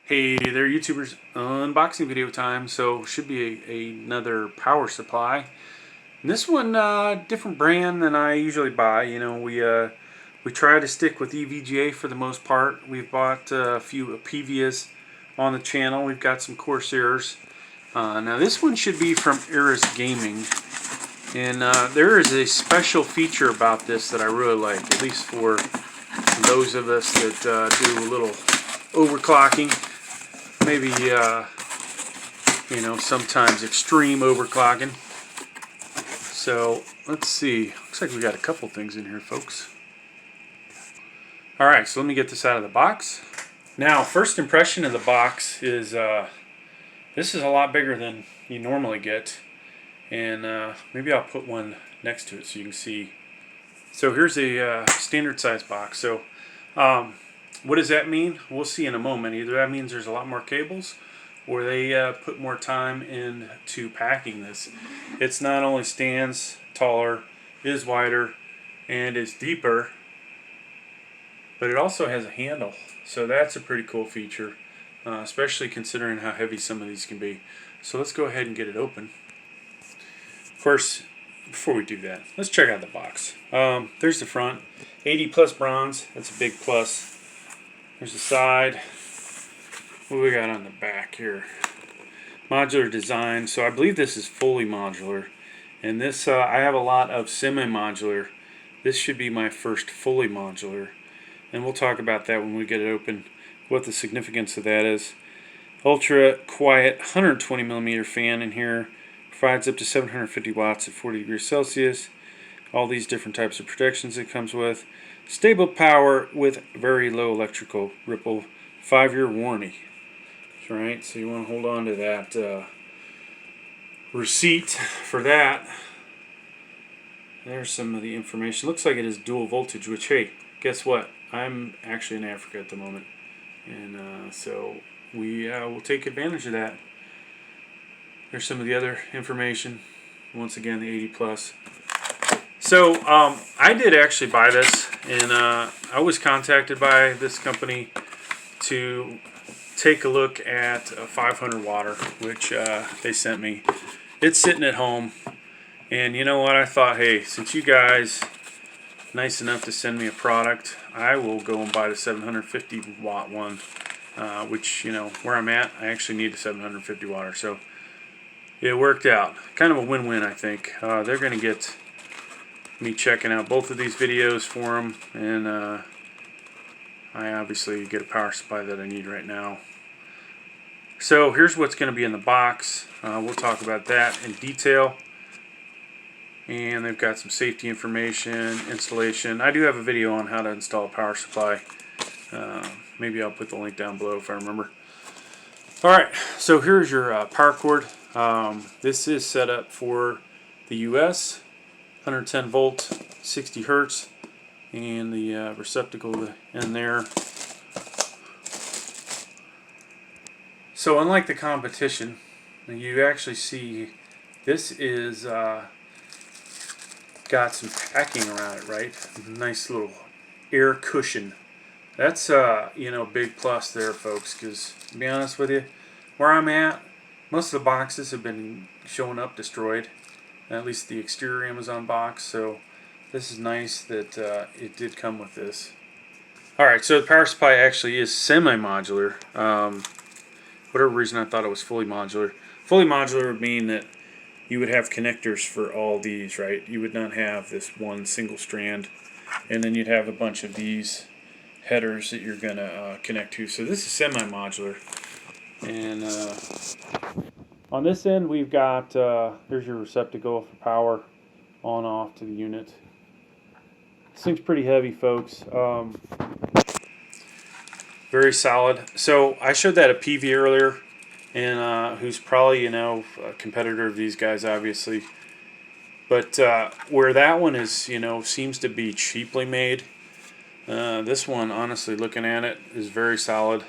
Hey there YouTubers, unboxing video time. So should be another power supply. And this one, different brand than I usually buy. You know, we try to stick with EVGA for the most part. We've bought a few Apivias on the channel. We've got some Corsairs. Now this one should be from Aresgame. And there is a special feature about this that I really like, at least for those of us that do a little overclocking. Maybe, you know, sometimes extreme overclocking. So, let's see. Looks like we got a couple things in here, folks. Alright, so let me get this out of the box. Now, first impression of the box is, this is a lot bigger than you normally get. And maybe I'll put one next to it so you can see. So here's a standard size box. So, what does that mean? We'll see in a moment. Either that means there's a lot more cables, or they put more time into packing this. It's not only stands taller, is wider, and is deeper, but it also has a handle. So that's a pretty cool feature, especially considering how heavy some of these can be. So let's go ahead and get it open. Of course, before we do that, let's check out the box. There's the front, 80 plus bronze. That's a big plus. There's the side. What do we got on the back here? Modular design. So I believe this is fully modular. And this, I have a lot of semi-modular. This should be my first fully modular. And we'll talk about that when we get it open, what the significance of that is. Ultra quiet 120 millimeter fan in here. Provides up to 750 watts at 40 degrees Celsius. All these different types of protections it comes with. Stable power with very low electrical ripple. 5-year warranty. That's right, so you want to hold on to that receipt for that. There's some of the information. Looks like it is dual voltage, which, hey, guess what? I'm actually in Africa at the moment. And so we will take advantage of that. There's some of the other information. Once again, the 80 plus. So I did actually buy this, and I was contacted by this company to take a look at a 500 watter, which they sent me. It's sitting at home, and you know what? I thought, hey, since you guys nice enough to send me a product, I will go and buy the 750 watt one, which, you know, where I'm at, I actually need a 750 watter. So it worked out. Kind of a win-win, I think. They're going to get me checking out both of these videos for them, and I obviously get a power supply that I need right now. So here's what's going to be in the box. We'll talk about that in detail. And they've got some safety information, installation. I do have a video on how to install a power supply. Maybe I'll put the link down below if I remember. Alright, so here's your power cord. This is set up for the US, 110 volt, 60 hertz, and the receptacle in there. So unlike the competition, you actually see this is got some packing around it, right? Nice little air cushion. That's you know, big plus there, folks, because to be honest with you, where I'm at, most of the boxes have been showing up destroyed, at least the exterior Amazon box. So this is nice that it did come with this. Alright, so the power supply actually is semi-modular. Whatever reason I thought it was fully modular. Fully modular would mean that you would have connectors for all these, right? You would not have this one single strand, and then you'd have a bunch of these headers that you're going to connect to. So this is semi-modular. And on this end we've got, there's your receptacle for power on off to the unit. This thing's pretty heavy, folks. Very solid. So I showed that at PV earlier, and who's probably, you know, a competitor of these guys, obviously. But where that one is, you know, seems to be cheaply made, this one, honestly, looking at it, is very solid.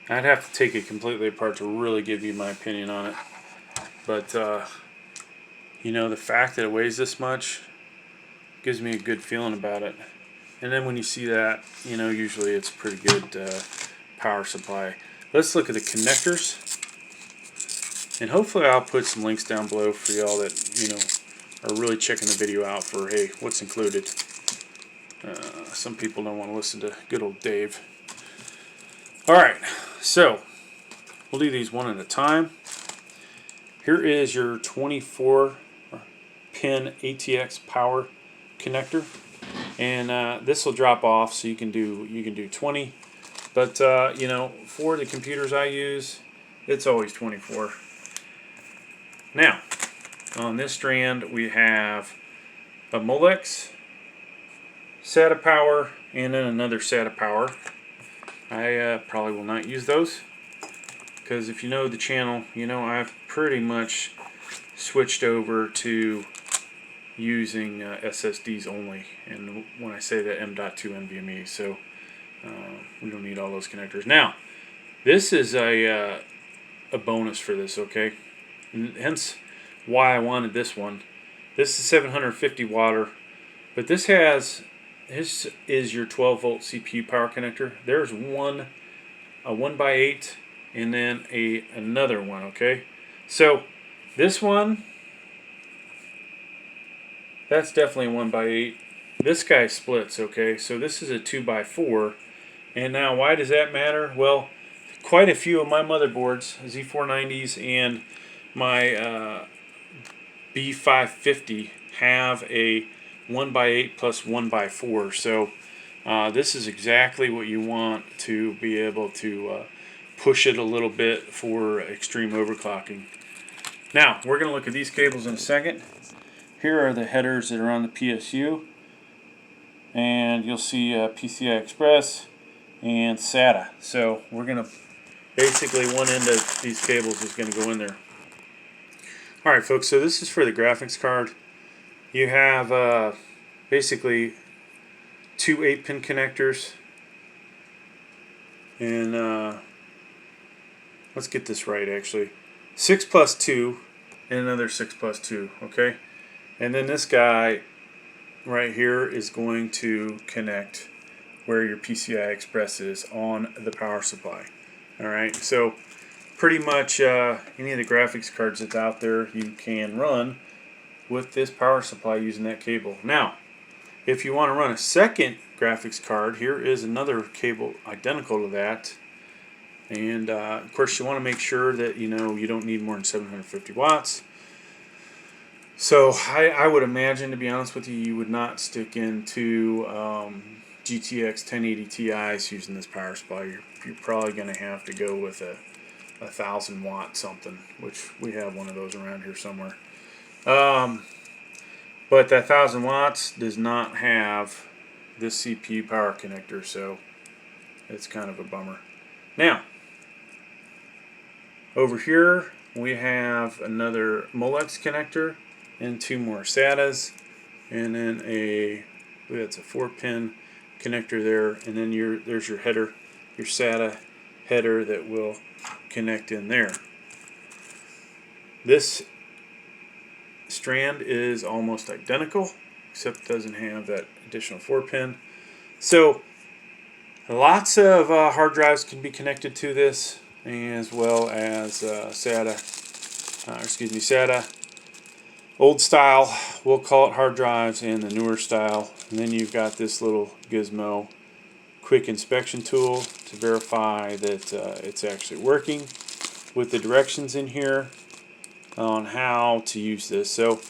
I'd have to take it completely apart to really give you my opinion on it. But, you know, the fact that it weighs this much gives me a good feeling about it. And then when you see that, you know, usually it's pretty good power supply. Let's look at the connectors, and hopefully I'll put some links down below for y'all that are really checking the video out for, hey, what's included. Some people don't want to listen to good old Dave. Alright, so we'll do these one at a time. Here is your 24 pin ATX power connector, and this will drop off, so you can do 20, but for the computers I use, it's always 24. Now on this strand we have a Molex SATA power and then another SATA power. I probably will not use those, because if you know the channel, I've pretty much switched over to using SSDs only, and when I say that, M.2 NVMe, so we don't need all those connectors. Now, this is a bonus for this, okay? And hence why I wanted this one. This is 750 watt, but this is your 12 volt CPU power connector. There's a 1x8 and then another one, okay? So this one, that's definitely a 1x8. This guy splits, okay? So this is a 2x4. And now why does that matter? Well, quite a few of my motherboards, Z490s and my B550, have a 1x8 plus 1x4. So this is exactly what you want to be able to push it a little bit for extreme overclocking. Now, we're going to look at these cables in a second. Here are the headers that are on the PSU, and you'll see PCI Express and SATA. So we're going to basically, one end of these cables is going to go in there. Alright folks, so this is for the graphics card. You have basically two 8-pin connectors, and let's get this right actually. 6 plus 2 and another 6 plus 2, okay? And then this guy right here is going to connect where your PCI Express is on the power supply. Alright, so pretty much any of the graphics cards that's out there you can run with this power supply using that cable. Now, if you want to run a second graphics card, here is another cable identical to that. And of course you want to make sure that you don't need more than 750 watts. So I would imagine, to be honest with you, you would not stick into GTX 1080 Ti's using this power supply. You're probably going to have to go with a 1000 watt something, which we have one of those around here somewhere. But that 1000 watts does not have this CPU power connector, so it's kind of a bummer. Now, over here we have another Molex connector and two more SATAs, and then that's a 4-pin connector there, and then there's your header, your SATA header that will connect in there. This strand is almost identical, except it doesn't have that additional 4-pin. So lots of hard drives can be connected to this, as well as SATA. Old style, we'll call it hard drives, and the newer style. And then you've got this little gizmo quick inspection tool to verify that it's actually working, with the directions in here on how to use this. So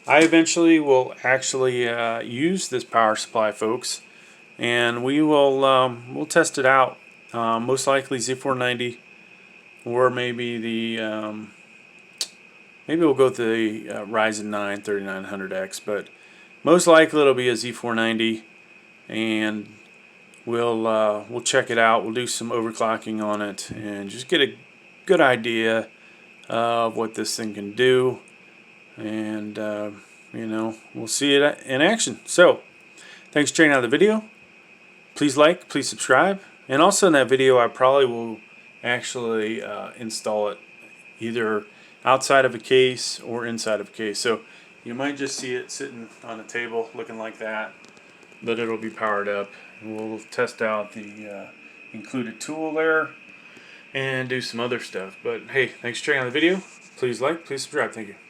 I eventually will actually use this power supply, folks, and we'll test it out. Most likely Z490, or maybe maybe we'll go with the Ryzen 9 3900X, but most likely it'll be a Z490, and we'll check it out. We'll do some overclocking on it and just get a good idea of what this thing can do, and we'll see it in action. So thanks for checking out the video. Please like, please subscribe, and also in that video I probably will actually install it either outside of a case or inside of a case. So you might just see it sitting on a table looking like that, but it'll be powered up. And we'll test out the include a tool there, and do some other stuff. But hey, thanks for checking out the video. Please like, please subscribe. Thank you.